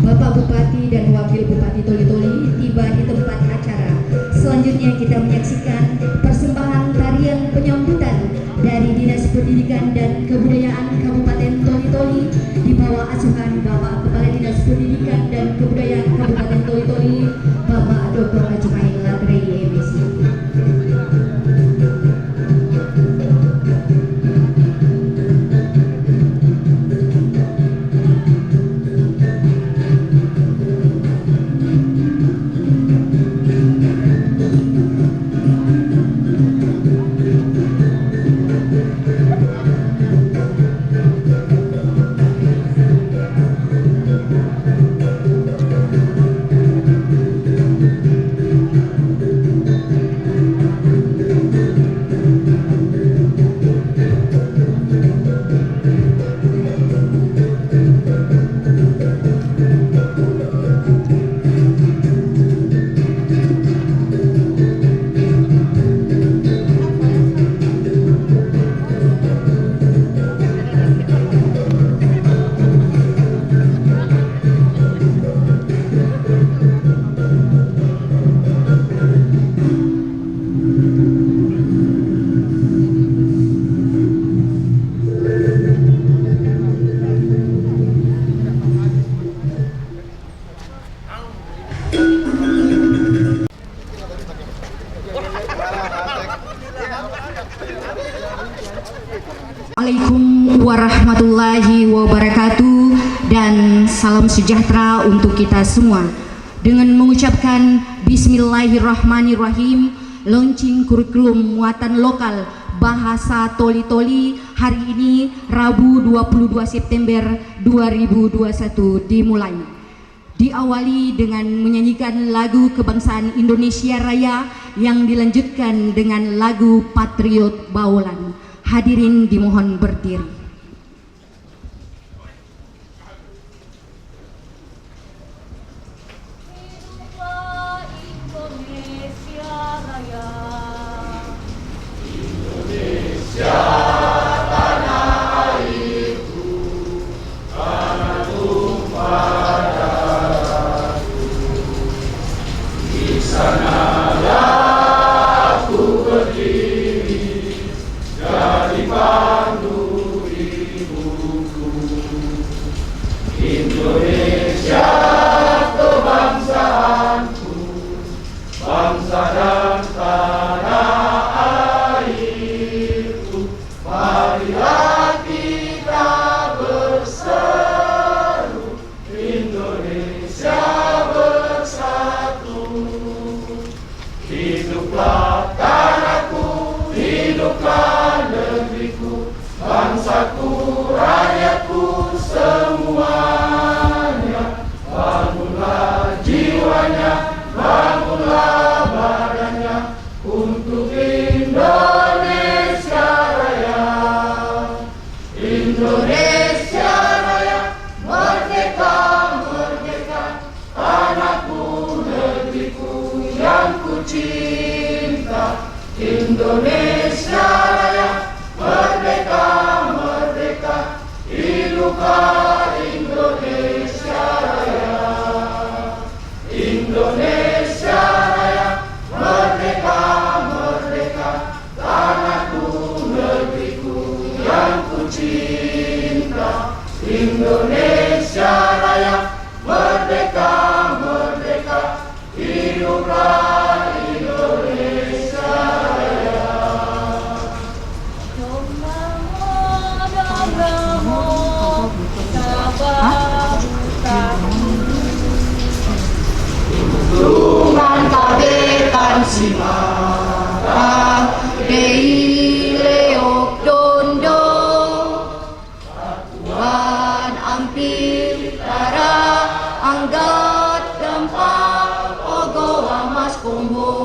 Bapak Bupati dan Wakil Bupati Toli-Toli tiba di tempat acara. Selanjutnya kita menyaksikan persembahan tarian penyambutan dari Dinas Pendidikan dan Kebudayaan Kabupaten Toli-Toli di bawah asuhan Bapak Kepala Dinas Pendidikan dan Kebudayaan Kabupaten Toli-Toli, Bapak Dr. Ajumain Latrei MSc. Assalamualaikum warahmatullahi wabarakatuh dan salam sejahtera untuk kita semua. Dengan mengucapkan Bismillahirrahmanirrahim, launching kurikulum muatan lokal bahasa Toli-Toli hari ini Rabu 22 September 2021 dimulai. Diawali dengan menyanyikan lagu kebangsaan Indonesia Raya yang dilanjutkan dengan lagu Patriot Baulan. Hadirin dimohon berdiri. Hiduplah Indonesia Raya. Indonesia tanah airku, tanah tumpah darahku. Di sanalah aku berdiri, jadi pandu ibuku. Indonesia kebangsaanku, bangsa dan tanah airku. Marilah kita berseru, Indonesia bersatu. Hiduplah tanahku, hiduplah negeriku, bangsaku, rakyatku semuanya. Bangunlah jiwanya, bangunlah badannya untuk Indonesia Raya. Indonesia Raya, merdeka, merdeka, tanahku, negeriku yang ku cinta. Indonesia Raya, merdeka, merdeka, hiduplah Indonesia Raya. Indonesia Raya, merdeka, merdeka, tanahku, negeriku yang ku cinta. Indonesia Raya, merdeka, merdeka, hiduplah Indonesia Raya. Dong namo, sabah tungan kabetan simara dei leok dondo Tuhan ampir tara anggat gempa ogowa mas kombo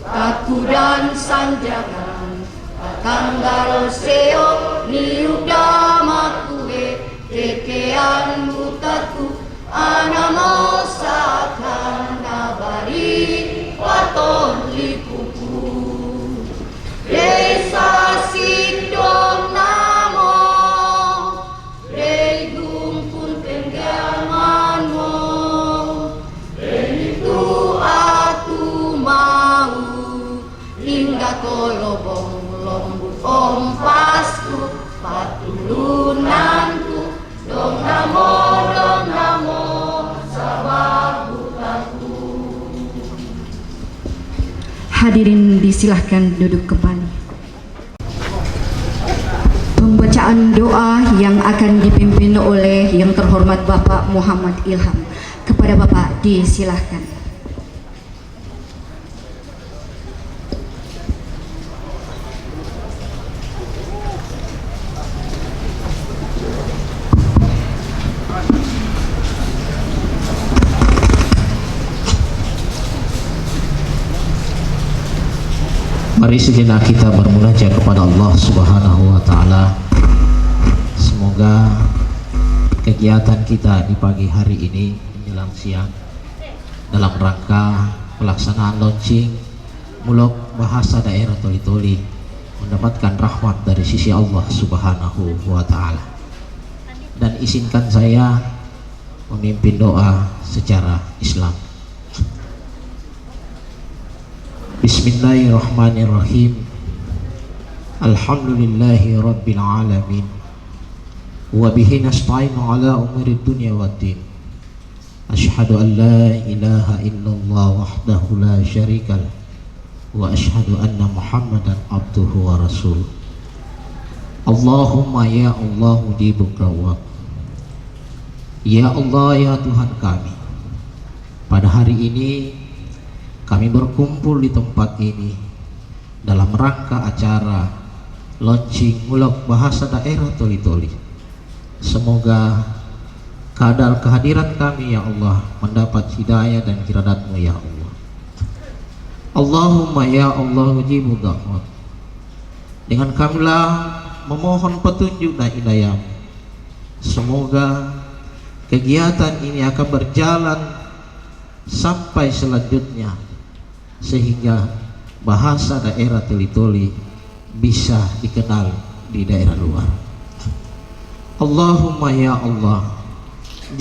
taku dan sanjangan kanggaro seo niup damakue teke Kean butatku anamosakan nabari waton lipuku desa sidong namo regung pun tenggamanmu itu aku mau hingga kolobong lombut ompasku patulunanku dong namo sababutanku. Hadirin disilahkan duduk kembali. Pembacaan doa yang akan dipimpin oleh yang terhormat Bapak Muhammad Ilham. Kepada Bapak disilahkan. Mari sejenak kita bermunajat kepada Allah Subhanahu wa Ta'ala. Semoga kegiatan kita di pagi hari ini menjelang siang dalam rangka pelaksanaan launching Mulok Bahasa Daerah Toli-Toli mendapatkan rahmat dari sisi Allah Subhanahu wa Ta'ala. Dan izinkan saya memimpin doa secara Islam. Bismillahirrahmanirrahim. Alhamdulillahi rabbil alamin. Wa bihi nasta'inu ala umurid dunya waddin. Ashhadu an la ilaha illallah wahdahu la syarikalah wa ashhadu anna Muhammadan abduhu wa rasuluh. Allahumma ya Allah mujibud da'wat. Ya Allah ya Tuhan kami, pada hari ini kami berkumpul di tempat ini dalam rangka acara launching Mulok Bahasa Daerah Toli-Toli. Semoga kadar kehadiran kami ya Allah mendapat hidayah dan kiradat-Mu ya Allah. Allahumma ya Allah ujibud da'wat. Dengan kamilah memohon petunjuk dan hidayah. Semoga kegiatan ini akan berjalan sampai selanjutnya, sehingga bahasa daerah Toli-Toli bisa dikenal di daerah luar. Allahumma ya Allah,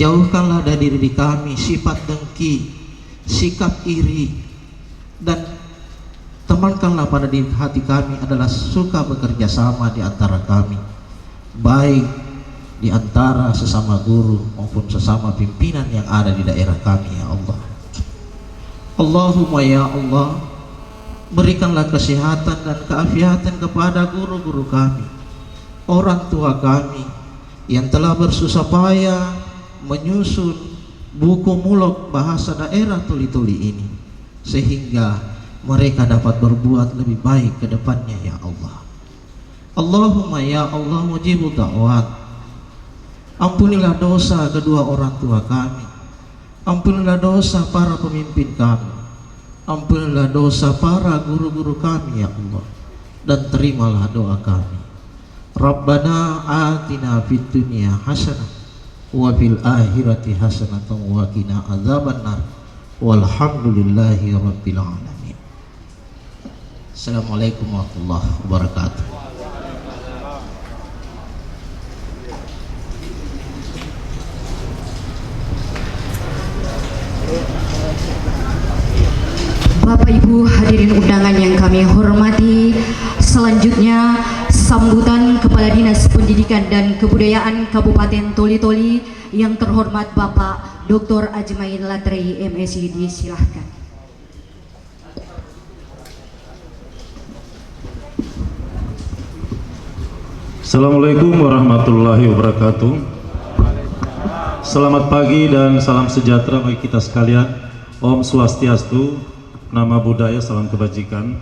jauhkanlah dari diri kami sifat dengki, sikap iri, dan temankanlah pada diri hati kami adalah suka bekerja sama di antara kami, baik di antara sesama guru maupun sesama pimpinan yang ada di daerah kami ya Allah. Allahumma ya Allah, berikanlah kesehatan dan keafiatan kepada guru-guru kami, orang tua kami yang telah bersusah payah menyusun buku Mulok Bahasa Daerah Toli-Toli ini, sehingga mereka dapat berbuat lebih baik ke depannya ya Allah. Allahumma ya Allah mujibud da'wat. Ampunilah dosa kedua orang tua kami, ampunilah dosa para pemimpin kami, ampunilah dosa para guru-guru kami ya Allah, dan terimalah doa kami. Rabbana atina fid dunya hasanah wa fil akhirati hasanatan wa qina adzabannar. Walhamdulillahi rabbil alamin. Assalamualaikum warahmatullahi wabarakatuh. Bapak Ibu hadirin undangan yang kami hormati, selanjutnya sambutan Kepala Dinas Pendidikan dan Kebudayaan Kabupaten Toli-Toli yang terhormat Bapak Dr. Ajmain Latrei MSI, disilahkan. Assalamualaikum warahmatullahi wabarakatuh. Selamat pagi dan salam sejahtera bagi kita sekalian. Om Swastiastu, nama budaya, salam kebajikan.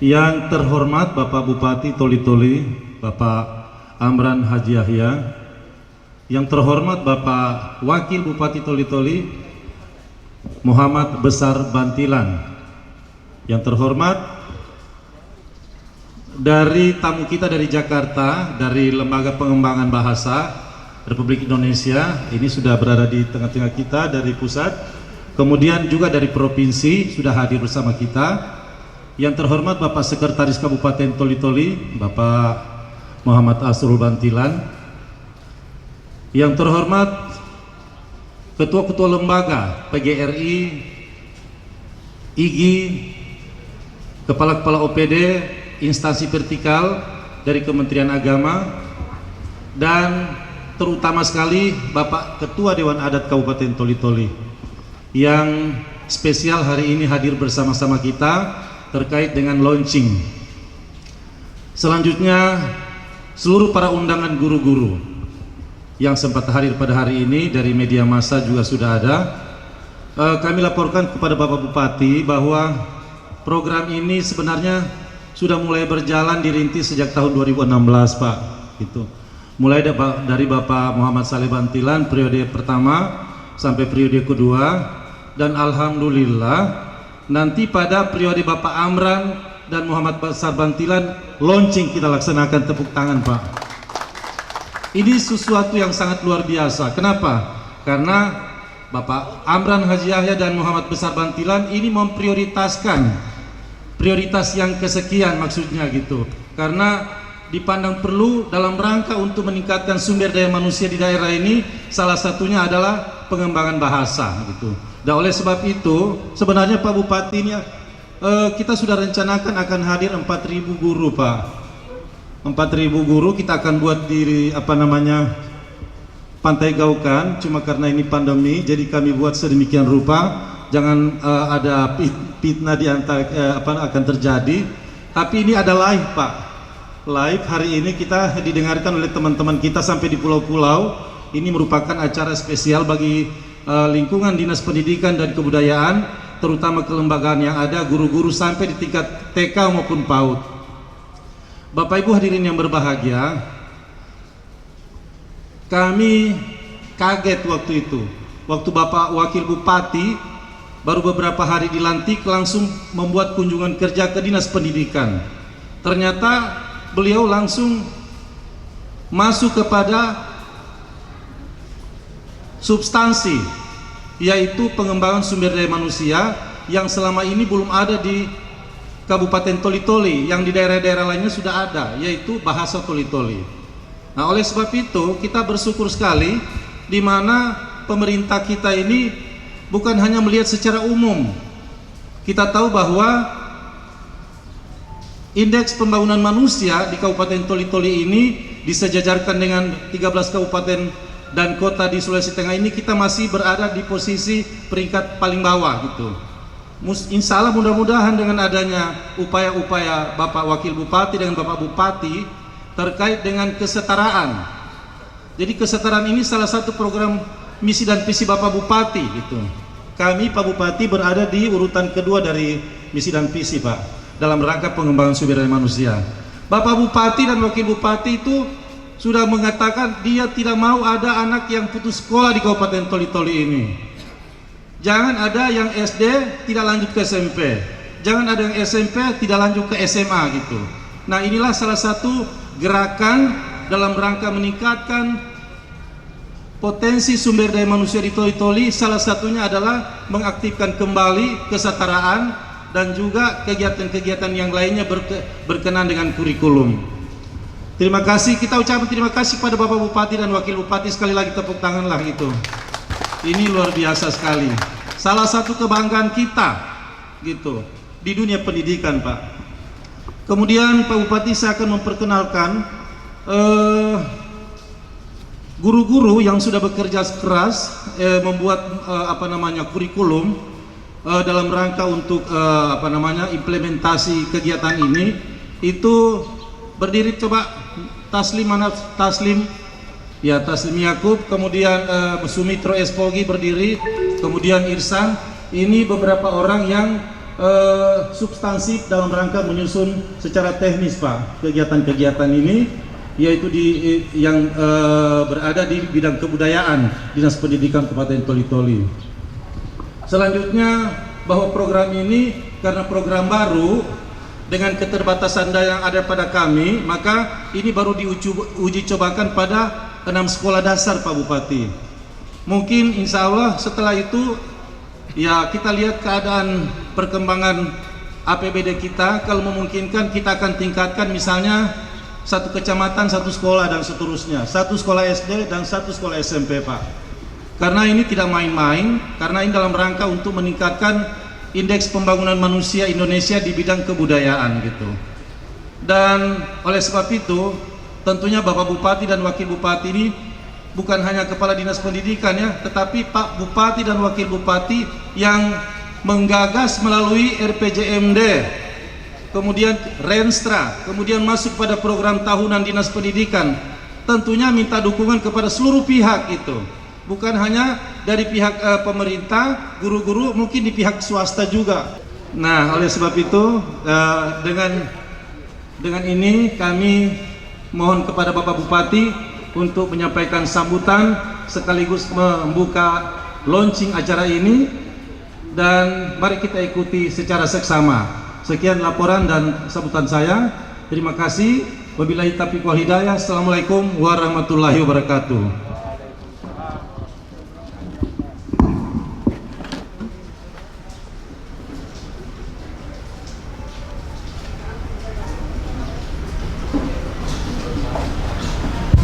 Yang terhormat Bapak Bupati Toli-Toli, Bapak Amran Haji Yahya. Yang terhormat Bapak Wakil Bupati Toli-Toli, Muhammad Besar Bantilan. Yang terhormat dari tamu kita dari Jakarta, dari Lembaga Pengembangan Bahasa, Republik Indonesia ini sudah berada di tengah-tengah kita dari pusat, kemudian juga dari provinsi sudah hadir bersama kita. Yang terhormat Bapak Sekretaris Kabupaten Toli-Toli, Bapak Muhammad Asrul Bantilan. Yang terhormat Ketua-Ketua Lembaga PGRI, IGI, Kepala-Kepala OPD, instansi vertikal dari Kementerian Agama, dan terutama sekali Bapak Ketua Dewan Adat Kabupaten Toli-Toli yang spesial hari ini hadir bersama-sama kita terkait dengan launching. Selanjutnya seluruh para undangan guru-guru yang sempat hadir pada hari ini dari media massa juga sudah ada. Kami laporkan kepada Bapak Bupati bahwa program ini sebenarnya sudah mulai berjalan dirintis sejak tahun 2016, Pak. Gitu. Mulai dari Bapak Muhammad Saleh Bantilan periode pertama sampai periode kedua, dan alhamdulillah nanti pada periode Bapak Amran dan Muhammad Besar Bantilan launching kita laksanakan. Tepuk tangan, Pak. Ini sesuatu yang sangat luar biasa. Kenapa? Karena Bapak Amran Haji Yahya dan Muhammad Besar Bantilan ini memprioritaskan prioritas yang kesekian, maksudnya gitu. Karena dipandang perlu dalam rangka untuk meningkatkan sumber daya manusia di daerah ini, salah satunya adalah pengembangan bahasa gitu. Dan oleh sebab itu sebenarnya Pak Bupati ini kita sudah rencanakan akan hadir 4.000 guru, Pak. 4.000 guru kita akan buat di Pantai Gaukan, cuma karena ini pandemi jadi kami buat sedemikian rupa, jangan ada fitnah di antara akan terjadi. Tapi ini ada live, Pak. Live hari ini kita didengarkan oleh teman-teman kita sampai di pulau-pulau. Ini merupakan acara spesial bagi lingkungan Dinas Pendidikan dan Kebudayaan, terutama kelembagaan yang ada, guru-guru sampai di tingkat TK maupun PAUD. Bapak Ibu hadirin yang berbahagia, kami kaget waktu itu, waktu Bapak Wakil Bupati baru beberapa hari dilantik langsung membuat kunjungan kerja ke Dinas Pendidikan. Ternyata beliau langsung masuk kepada substansi, yaitu pengembangan sumber daya manusia yang selama ini belum ada di Kabupaten Toli-Toli, yang di daerah-daerah lainnya sudah ada, yaitu bahasa Toli-Toli. Nah, oleh sebab itu kita bersyukur sekali di mana pemerintah kita ini bukan hanya melihat secara umum. Kita tahu bahwa indeks pembangunan manusia di Kabupaten Toli-Toli ini disejajarkan dengan 13 kabupaten dan kota di Sulawesi Tengah ini, kita masih berada di posisi peringkat paling bawah gitu. Insya Allah mudah-mudahan dengan adanya upaya-upaya Bapak Wakil Bupati dengan Bapak Bupati terkait dengan kesetaraan. Jadi kesetaraan ini salah satu program misi dan visi Bapak Bupati gitu. Kami Pak Bupati berada di urutan kedua dari misi dan visi, Pak, dalam rangka pengembangan sumber daya manusia. Bapak Bupati dan Wakil Bupati itu sudah mengatakan dia tidak mau ada anak yang putus sekolah di Kabupaten Toli-Toli ini. Jangan ada yang SD tidak lanjut ke SMP, jangan ada yang SMP tidak lanjut ke SMA gitu. Nah, inilah salah satu gerakan dalam rangka meningkatkan potensi sumber daya manusia di Toli-Toli. Salah satunya adalah mengaktifkan kembali kesetaraan dan juga kegiatan-kegiatan yang lainnya berkenaan dengan kurikulum. Terima kasih, kita ucapkan terima kasih pada Bapak Bupati dan Wakil Bupati. Sekali lagi tepuk tanganlah gitu. Ini luar biasa sekali. Salah satu kebanggaan kita gitu di dunia pendidikan, Pak. Kemudian Pak Bupati, saya akan memperkenalkan guru-guru yang sudah bekerja keras membuat kurikulum dalam rangka untuk implementasi kegiatan ini. Itu berdiri, coba Taslim Yakub, kemudian Sumitro Espogi berdiri, kemudian Irsan. Ini beberapa orang yang substansif dalam rangka menyusun secara teknis, Pak, kegiatan-kegiatan ini, yaitu yang berada di bidang kebudayaan Dinas Pendidikan Kabupaten Toli-Toli. Selanjutnya, bahwa program ini karena program baru dengan keterbatasan daya yang ada pada kami, maka ini baru diuji cobakan pada 6 sekolah dasar Pak Bupati. Mungkin insya Allah setelah itu ya kita lihat keadaan perkembangan APBD kita, kalau memungkinkan kita akan tingkatkan misalnya satu kecamatan satu sekolah dan seterusnya, satu sekolah SD dan satu sekolah SMP Pak. Karena ini tidak main-main, karena ini dalam rangka untuk meningkatkan indeks pembangunan manusia Indonesia di bidang kebudayaan gitu. Dan oleh sebab itu tentunya Bapak Bupati dan Wakil Bupati ini bukan hanya Kepala Dinas Pendidikan ya, tetapi Pak Bupati dan Wakil Bupati yang menggagas melalui RPJMD, kemudian Renstra, kemudian masuk pada program tahunan Dinas Pendidikan. Tentunya minta dukungan kepada seluruh pihak itu, bukan hanya dari pihak pemerintah, guru-guru, mungkin di pihak swasta juga. Nah, oleh sebab itu dengan ini kami mohon kepada Bapak Bupati untuk menyampaikan sambutan sekaligus membuka launching acara ini, dan mari kita ikuti secara seksama. Sekian laporan dan sambutan saya. Terima kasih. Wabillahi taufiq wal hidayah. Assalamualaikum warahmatullahi wabarakatuh.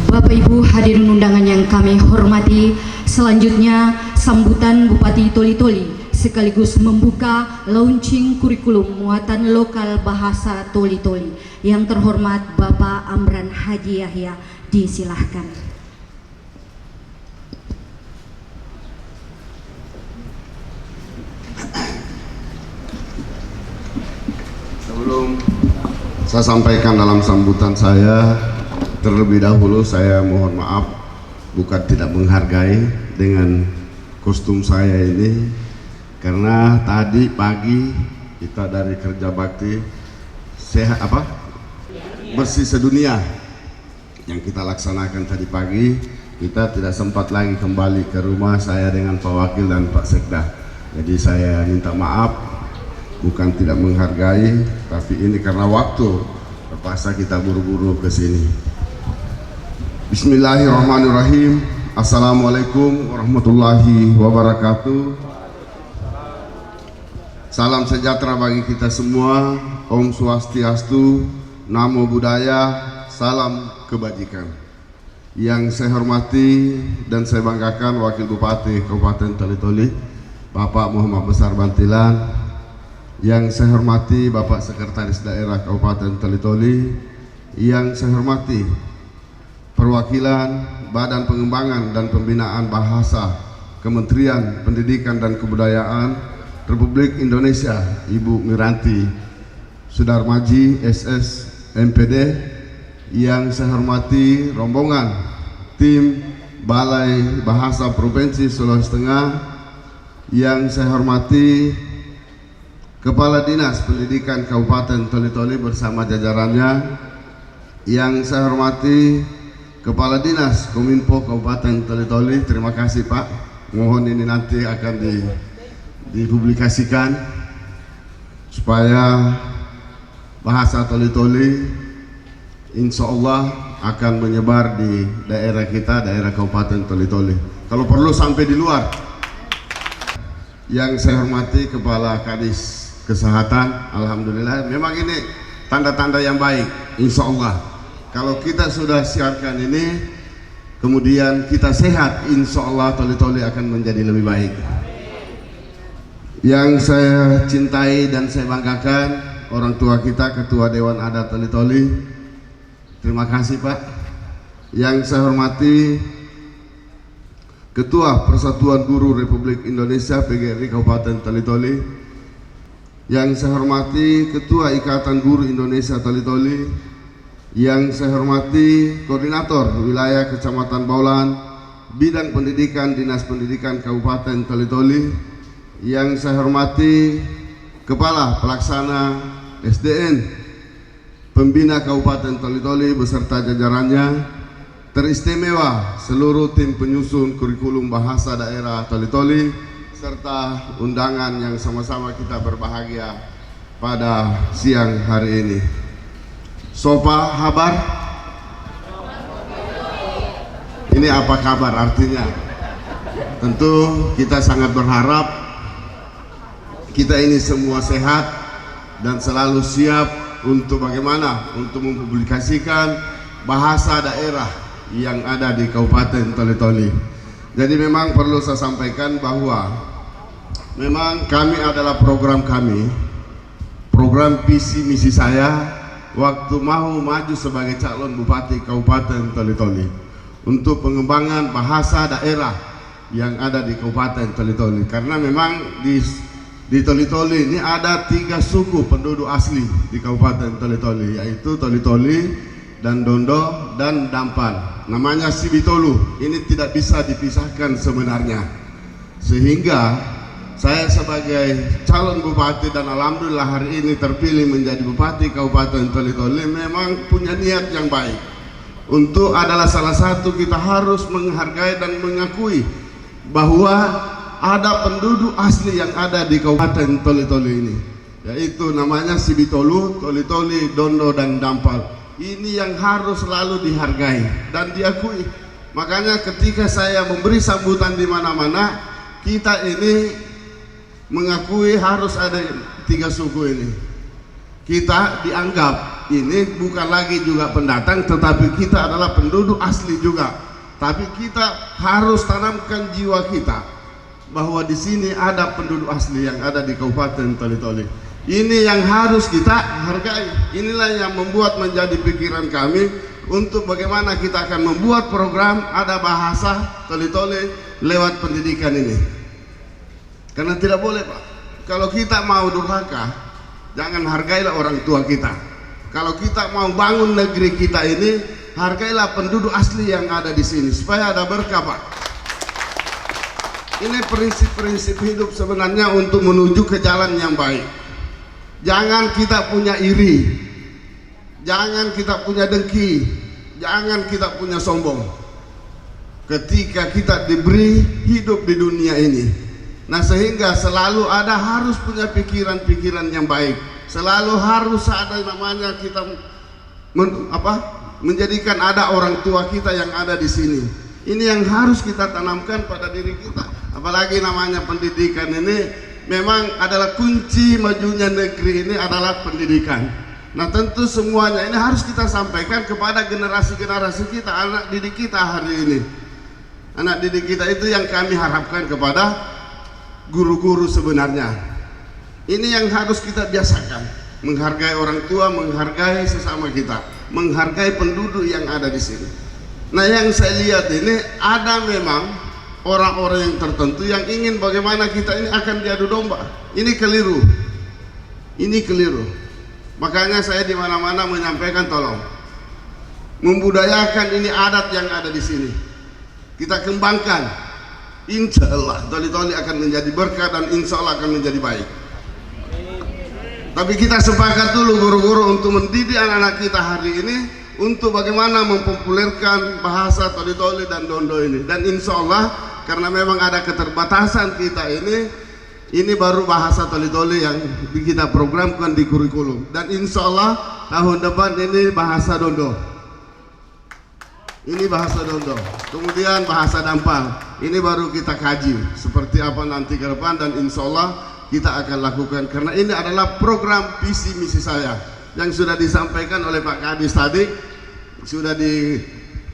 Bapak Ibu hadirin undangan yang kami hormati, selanjutnya sambutan Bupati Toli-Toli sekaligus membuka launching kurikulum muatan lokal bahasa Toli-Toli. Yang terhormat Bapak Amran Haji Yahya, disilahkan. Sebelum saya sampaikan dalam sambutan saya, terlebih dahulu saya mohon maaf bukan tidak menghargai dengan kostum saya ini, karena tadi pagi kita dari kerja bakti sehat bersih sedunia yang kita laksanakan tadi pagi, kita tidak sempat lagi kembali ke rumah saya dengan Pak Wakil dan Pak Sekda. Jadi saya minta maaf, bukan tidak menghargai, tapi ini karena waktu terpaksa kita buru-buru ke sini. Bismillahirrahmanirrahim. Assalamualaikum warahmatullahi wabarakatuh. Salam sejahtera bagi kita semua. Om Swastiastu, Namo Buddhaya, salam kebajikan. Yang saya hormati dan saya banggakan Wakil Bupati Kabupaten Toli-Toli, Bapak Muhammad Besar Bantilan. Yang saya hormati Bapak Sekretaris Daerah Kabupaten Toli-Toli. Yang saya hormati perwakilan Badan Pengembangan dan Pembinaan Bahasa Kementerian Pendidikan dan Kebudayaan Republik Indonesia, Ibu Miranti Sudarmaji SS MPD. Yang saya hormati rombongan tim Balai Bahasa Provinsi Sulawesi Tengah. Yang saya hormati Kepala Dinas Pendidikan Kabupaten Toli-Toli bersama jajarannya. Yang saya hormati Kepala Dinas Kominfo Kabupaten Toli-Toli, terima kasih Pak. Mohon ini nanti akan dipublikasikan supaya bahasa Toli-Toli insya Allah akan menyebar di daerah kita, daerah Kabupaten Toli-Toli. Kalau perlu sampai di luar. Yang saya hormati Kepala Kadis Kesehatan, alhamdulillah, memang ini tanda-tanda yang baik, insya Allah. Kalau kita sudah siapkan ini, kemudian kita sehat, insya Allah Toli-Toli akan menjadi lebih baik. Yang saya cintai dan saya banggakan, orang tua kita, Ketua Dewan Adat Toli-Toli, terima kasih Pak. Yang saya hormati Ketua Persatuan Guru Republik Indonesia PGRI Kabupaten Toli-Toli. Yang saya hormati Ketua Ikatan Guru Indonesia Toli-Toli. Yang saya hormati Koordinator Wilayah Kecamatan Baulan Bidang Pendidikan Dinas Pendidikan Kabupaten Toli-Toli. Yang saya hormati Kepala Pelaksana SDN Pembina Kabupaten Toli-Toli beserta jajarannya. Teristimewa seluruh tim penyusun kurikulum bahasa daerah Toli-Toli serta undangan yang sama-sama kita berbahagia pada siang hari ini. Sopa habar Ini apa kabar artinya? Tentu kita sangat berharap kita ini semua sehat dan selalu siap untuk bagaimana untuk mempublikasikan bahasa daerah yang ada di Kabupaten Toli-Toli. Jadi memang perlu saya sampaikan bahwa memang kami adalah program visi misi saya waktu mau maju sebagai calon Bupati Kabupaten Toli-Toli untuk pengembangan bahasa daerah yang ada di Kabupaten Toli-Toli. Karena memang di Toli-Toli ini ada 3 suku penduduk asli di Kabupaten Toli-Toli, yaitu Toli-Toli dan Dondo dan Dampal. Namanya Sibitolu. Ini tidak bisa dipisahkan sebenarnya. Sehingga saya sebagai calon bupati dan alhamdulillah hari ini terpilih menjadi Bupati Kabupaten Toli-Toli memang punya niat yang baik. Untuk adalah salah satu kita harus menghargai dan mengakui bahwa ada penduduk asli yang ada di Kabupaten Toli-Toli ini, yaitu namanya Sibitolu, Toli-Toli, Dondo dan Dampal. Ini yang harus selalu dihargai dan diakui. Makanya ketika saya memberi sambutan di mana-mana, kita ini mengakui harus ada 3 suku ini. Kita dianggap ini bukan lagi juga pendatang, tetapi kita adalah penduduk asli juga. Tapi kita harus tanamkan jiwa kita bahwa di sini ada penduduk asli yang ada di Kabupaten Toli-Toli. Ini yang harus kita hargai. Inilah yang membuat menjadi pikiran kami untuk bagaimana kita akan membuat program ada bahasa Toli-Toli lewat pendidikan ini. Karena tidak boleh, Pak, kalau kita mau durhaka, jangan hargailah orang tua kita. Kalau kita mau bangun negeri kita ini, hargailah penduduk asli yang ada di sini supaya ada berkah, Pak. Ini prinsip-prinsip hidup sebenarnya untuk menuju ke jalan yang baik. Jangan kita punya iri, jangan kita punya dengki, jangan kita punya sombong ketika kita diberi hidup di dunia ini. Nah, sehingga selalu ada harus punya pikiran-pikiran yang baik. Selalu harus ada namanya kita menjadikan ada orang tua kita yang ada di sini. Ini yang harus kita tanamkan pada diri kita. Apalagi namanya pendidikan ini memang adalah kunci majunya negeri ini adalah pendidikan. Nah, tentu semuanya ini harus kita sampaikan kepada generasi-generasi kita, anak didik kita hari ini. Anak didik kita itu yang kami harapkan kepada guru-guru sebenarnya. Ini yang harus kita biasakan, menghargai orang tua, menghargai sesama kita, menghargai penduduk yang ada di sini. Nah, yang saya lihat ini ada memang orang-orang yang tertentu yang ingin bagaimana kita ini akan diadu domba. Ini keliru. Ini keliru. Makanya saya di mana-mana menyampaikan tolong membudayakan ini adat yang ada di sini. Kita kembangkan. Insya Allah Toli-Toli akan menjadi berkah dan insya Allah akan menjadi baik. Tapi kita sepakat dulu guru-guru untuk mendidik anak-anak kita hari ini untuk bagaimana mempopulerkan bahasa Toli-Toli dan Dondo ini. Dan insya Allah karena memang ada keterbatasan kita ini baru bahasa Toli-Toli yang kita programkan di kurikulum. Dan insya Allah tahun depan ini bahasa Dondo. Ini bahasa Dondo. Kemudian bahasa Dampal. Ini baru kita kaji seperti apa nanti ke depan dan insya Allah kita akan lakukan. Karena ini adalah program visi misi saya yang sudah disampaikan oleh Pak Kadis tadi, sudah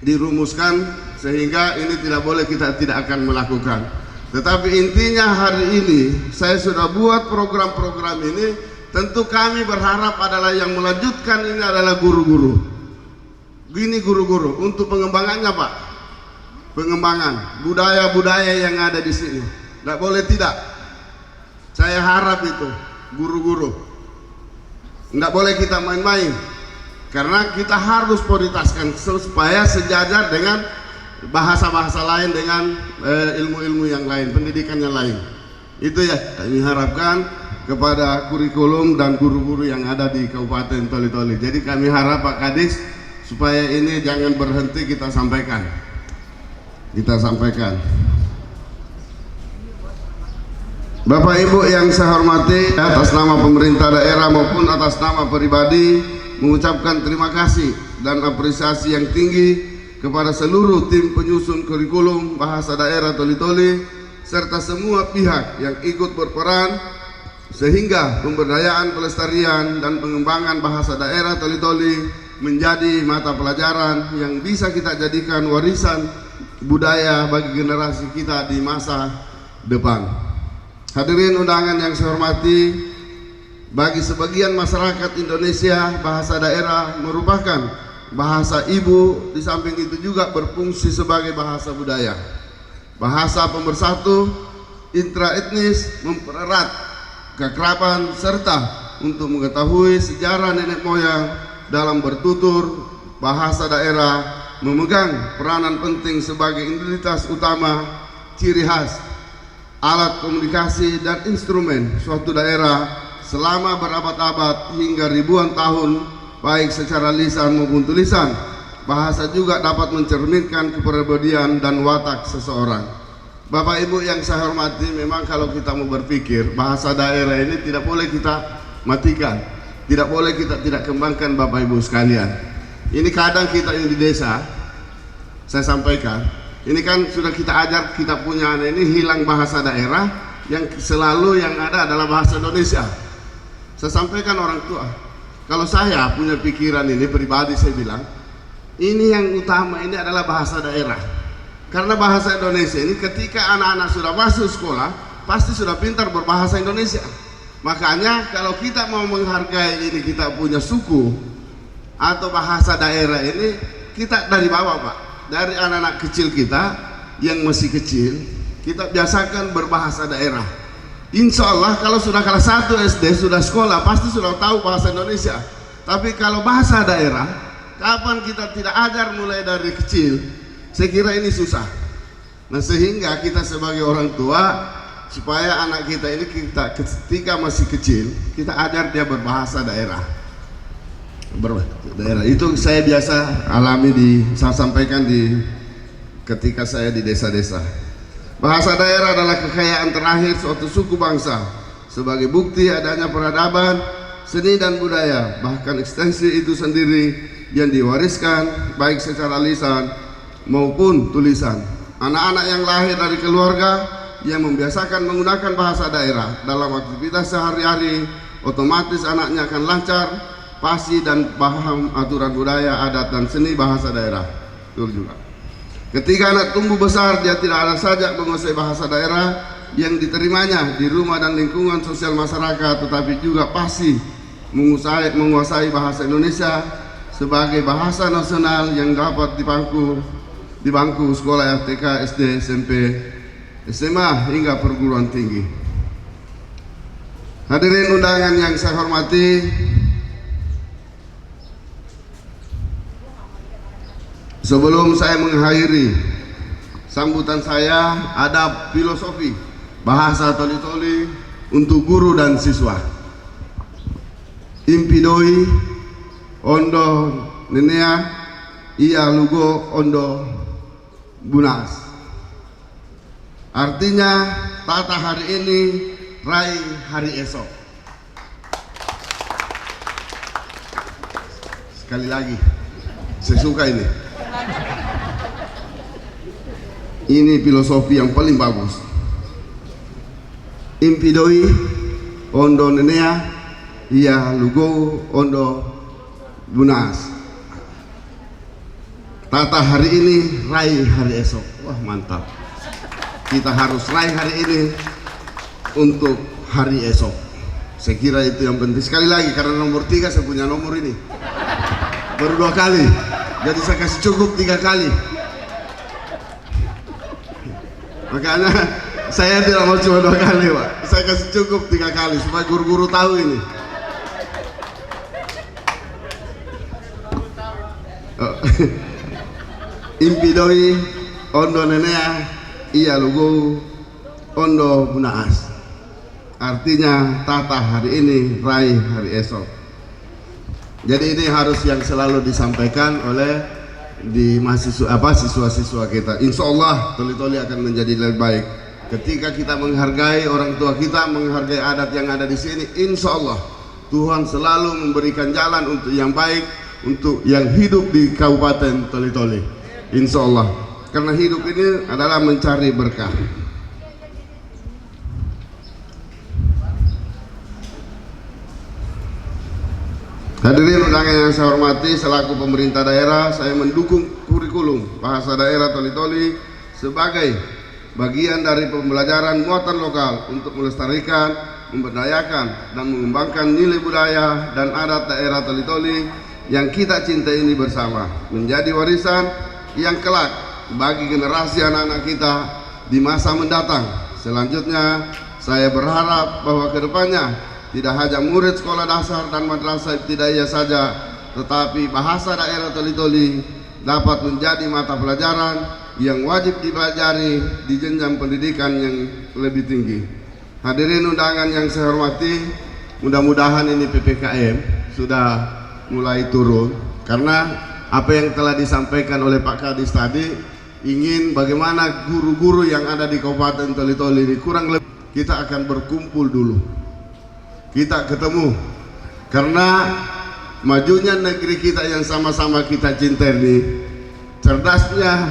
dirumuskan sehingga ini tidak boleh kita tidak akan melakukan. Tetapi intinya hari ini saya sudah buat program-program ini, tentu kami berharap adalah yang melanjutkan ini adalah guru-guru. Gini guru-guru untuk pengembangannya, Pak. Pengembangan budaya-budaya yang ada di sini. Tidak boleh tidak. Saya harap itu guru-guru. Tidak boleh kita main-main. Karena kita harus prioritaskan supaya sejajar dengan bahasa-bahasa lain, dengan ilmu-ilmu yang lain, pendidikan yang lain. Itu ya kami harapkan kepada kurikulum dan guru-guru yang ada di Kabupaten Toli-Toli. Jadi kami harap Pak Kadis supaya ini jangan berhenti kita sampaikan. Bapak Ibu yang saya hormati, atas nama pemerintah daerah maupun atas nama pribadi mengucapkan terima kasih dan apresiasi yang tinggi kepada seluruh tim penyusun kurikulum bahasa daerah Toli-Toli serta semua pihak yang ikut berperan sehingga pemberdayaan, pelestarian, dan pengembangan bahasa daerah Toli-Toli menjadi mata pelajaran yang bisa kita jadikan warisan budaya bagi generasi kita di masa depan. Hadirin undangan yang saya hormati, bagi sebagian masyarakat Indonesia, bahasa daerah merupakan bahasa ibu, di samping itu juga berfungsi sebagai bahasa budaya, bahasa pemersatu, intraetnis, mempererat kekerabatan, serta untuk mengetahui sejarah nenek moyang dalam bertutur. Bahasa daerah memegang peranan penting sebagai identitas utama, ciri khas, alat komunikasi, dan instrumen suatu daerah selama berabad-abad hingga ribuan tahun, baik secara lisan maupun tulisan. Bahasa juga dapat mencerminkan kepribadian dan watak seseorang. Bapak Ibu yang saya hormati, memang kalau kita mau berpikir, bahasa daerah ini tidak boleh kita matikan, tidak boleh kita tidak kembangkan. Bapak Ibu sekalian, ini kadang kita yang di desa, saya sampaikan, ini kan sudah kita ajar, kita punya ini hilang bahasa daerah, yang selalu yang ada adalah bahasa Indonesia. Saya sampaikan orang tua, kalau saya punya pikiran ini pribadi, saya bilang ini yang utama ini adalah bahasa daerah, karena bahasa Indonesia ini ketika anak-anak sudah masuk sekolah pasti sudah pintar berbahasa Indonesia. Makanya kalau kita mau menghargai ini, kita punya suku atau bahasa daerah ini, kita dari bawah Pak, dari anak-anak kecil kita yang masih kecil, kita biasakan berbahasa daerah. Insya Allah kalau sudah kelas 1 SD sudah sekolah pasti sudah tahu bahasa Indonesia. Tapi kalau bahasa daerah, kapan kita tidak ajar mulai dari kecil, saya kira ini susah. Nah, sehingga kita sebagai orang tua, supaya anak kita ini kita ketika masih kecil kita ajar dia berbahasa daerah. Daerah itu saya biasa alami, saya sampaikan ketika saya di desa-desa. Bahasa daerah adalah kekayaan terakhir suatu suku bangsa sebagai bukti adanya peradaban, seni, dan budaya, bahkan ekstensi itu sendiri yang diwariskan baik secara lisan maupun tulisan. Anak-anak yang lahir dari keluarga yang membiasakan menggunakan bahasa daerah dalam aktivitas sehari-hari, otomatis anaknya akan lancar, fasih, dan paham aturan budaya, adat, dan seni bahasa daerah. Betul juga. Ketika anak tumbuh besar, dia tidak ada saja menguasai bahasa daerah yang diterimanya di rumah dan lingkungan sosial masyarakat, tetapi juga pasti menguasai bahasa Indonesia sebagai bahasa nasional yang dapat di bangku sekolah TK, SD, SMP, SMA, hingga perguruan tinggi. Hadirin undangan yang saya hormati, sebelum saya mengakhiri sambutan saya, ada filosofi bahasa Toli-Toli untuk guru dan siswa. Impidoi ondo nenea ia lugo ondo bunas. Artinya, tata hari ini, raih hari esok. Sekali lagi, saya suka ini. Ini filosofi yang paling bagus. Impidoi ondo nenea ia lugo ondo bunas. Tata hari ini, raih hari esok. Wah, mantap. Kita harus raih hari ini untuk hari esok. Saya kira itu yang penting. Sekali lagi, karena nomor 3 saya punya nomor ini baru 2 kali, jadi saya kasih cukup 3 kali. Makanya saya tidak mau cuma 2 kali Pak, saya kasih cukup 3 kali supaya guru-guru tahu ini. Impidoi ondo nenea iya lugo ondo bunaas. Artinya tata hari ini, raih hari esok. Jadi ini harus yang selalu disampaikan oleh siswa-siswa kita. Insya Allah Toli-Toli akan menjadi lebih baik ketika kita menghargai orang tua kita, menghargai adat yang ada di sini. Insya Allah Tuhan selalu memberikan jalan untuk yang baik, untuk yang hidup di Kabupaten Toli-Toli. insya Allah. Karena hidup ini adalah mencari berkah. Hadirin undangan yang saya hormati, selaku pemerintah daerah, saya mendukung kurikulum bahasa daerah Toli-Toli sebagai bagian dari pembelajaran muatan lokal untuk melestarikan, memberdayakan, dan mengembangkan nilai budaya dan adat daerah Toli-Toli yang kita cintai ini bersama, menjadi warisan yang kelak bagi generasi anak-anak kita di masa mendatang. Selanjutnya, saya berharap bahwa kedepannya tidak hanya murid sekolah dasar dan madrasah ibtidaiyah saja, tetapi bahasa daerah Toli-Toli dapat menjadi mata pelajaran yang wajib dipelajari di jenjang pendidikan yang lebih tinggi. Hadirin undangan yang saya hormati, mudah-mudahan ini PPKM sudah mulai turun, karena apa yang telah disampaikan oleh Pak Kadis tadi, ingin bagaimana guru-guru yang ada di Kabupaten Toli-Toli ini kurang lebih kita akan berkumpul dulu, kita ketemu, karena majunya negeri kita yang sama-sama kita cintai ini, cerdasnya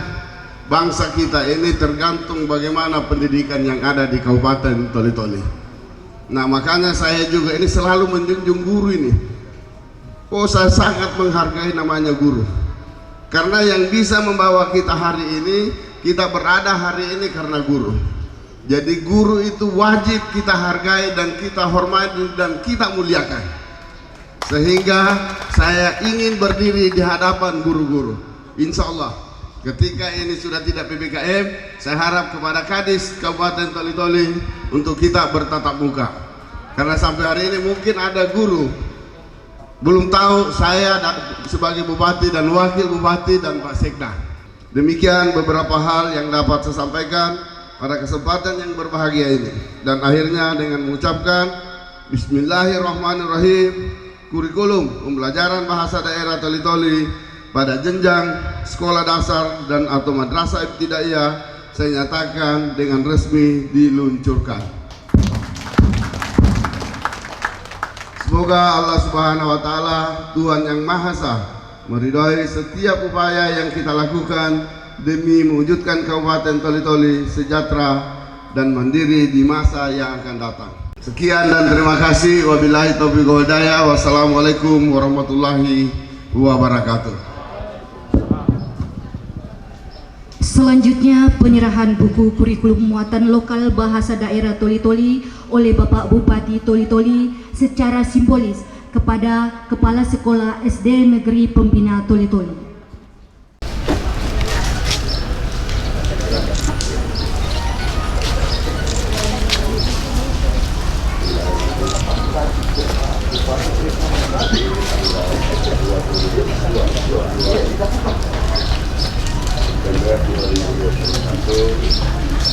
bangsa kita ini tergantung bagaimana pendidikan yang ada di Kabupaten Toli-Toli. Nah, makanya saya juga ini selalu menjunjung guru ini. Oh, saya sangat menghargai namanya guru, karena yang bisa membawa kita hari ini, kita berada hari ini karena guru. Jadi guru itu wajib kita hargai dan kita hormati dan kita muliakan. Sehingga saya ingin berdiri di hadapan guru-guru. Insya Allah ketika ini sudah tidak PPKM, saya harap kepada Kadis Kabupaten Toli-Toli untuk kita bertatap muka. Karena sampai hari ini mungkin ada guru belum tahu saya sebagai bupati dan wakil bupati dan Pak Sekda. Demikian beberapa hal yang dapat saya sampaikan pada kesempatan yang berbahagia ini, dan akhirnya dengan mengucapkan Bismillahirrahmanirrahim, kurikulum pembelajaran bahasa daerah Toli-Toli pada jenjang sekolah dasar dan atau madrasah ibtidaiyah saya nyatakan dengan resmi diluncurkan. Semoga Allah Subhanahu wa Ta'ala, Tuhan yang Maha Esa, meridhai setiap upaya yang kita lakukan demi mewujudkan Kabupaten Toli-Toli sejahtera dan mandiri di masa yang akan datang. Sekian dan terima kasih. Wabillahi taufiq wal hidayah. Wassalamualaikum warahmatullahi wabarakatuh. Selanjutnya penyerahan buku kurikulum muatan lokal bahasa daerah Toli-Toli oleh Bapak Bupati Toli-Toli secara simbolis kepada Kepala Sekolah SD Negeri Pembina Toli-Toli.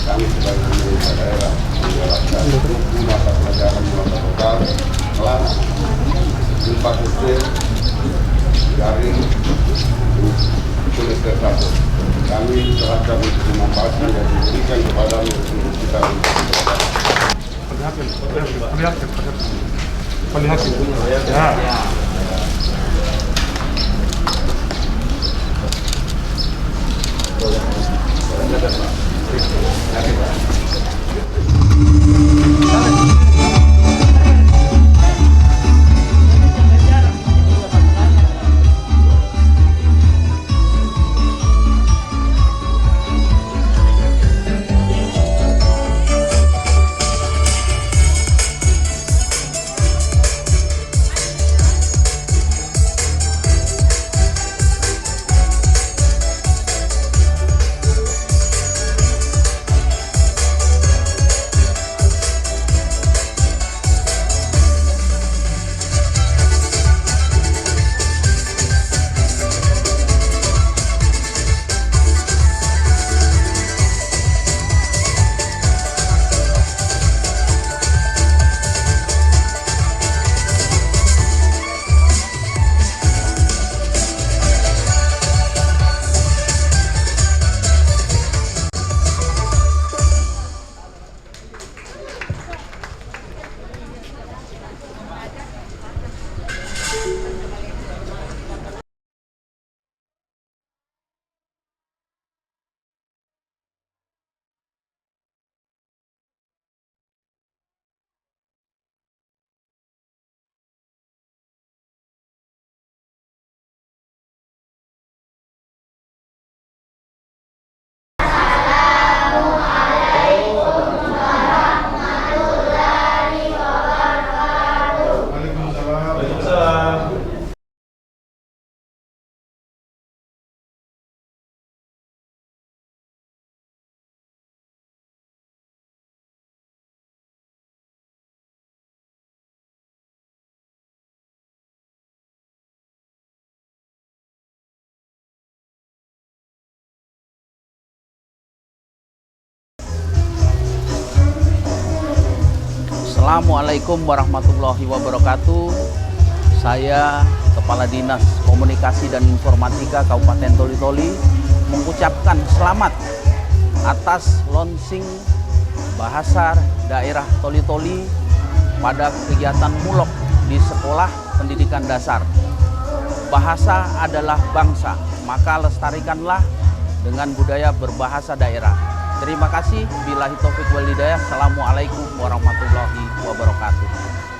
Kami sebagai pemerintah daerah menjalankan mata pelajaran muatan lokal kelas 4 SD garing semester 1. Kami serahkan untuk memanfaatkan dan diberikan kepada murid kita untuk Perlihatkan. Ya. Assalamualaikum warahmatullahi wabarakatuh. Saya Kepala Dinas Komunikasi dan Informatika Kabupaten Toli-Toli mengucapkan selamat atas launching bahasa daerah Toli-Toli pada kegiatan mulok di sekolah pendidikan dasar. Bahasa adalah bangsa, maka lestarikanlah dengan budaya berbahasa daerah. Terima kasih. Billahi taufiq wal hidayah. Assalamualaikum warahmatullahi wabarakatuh.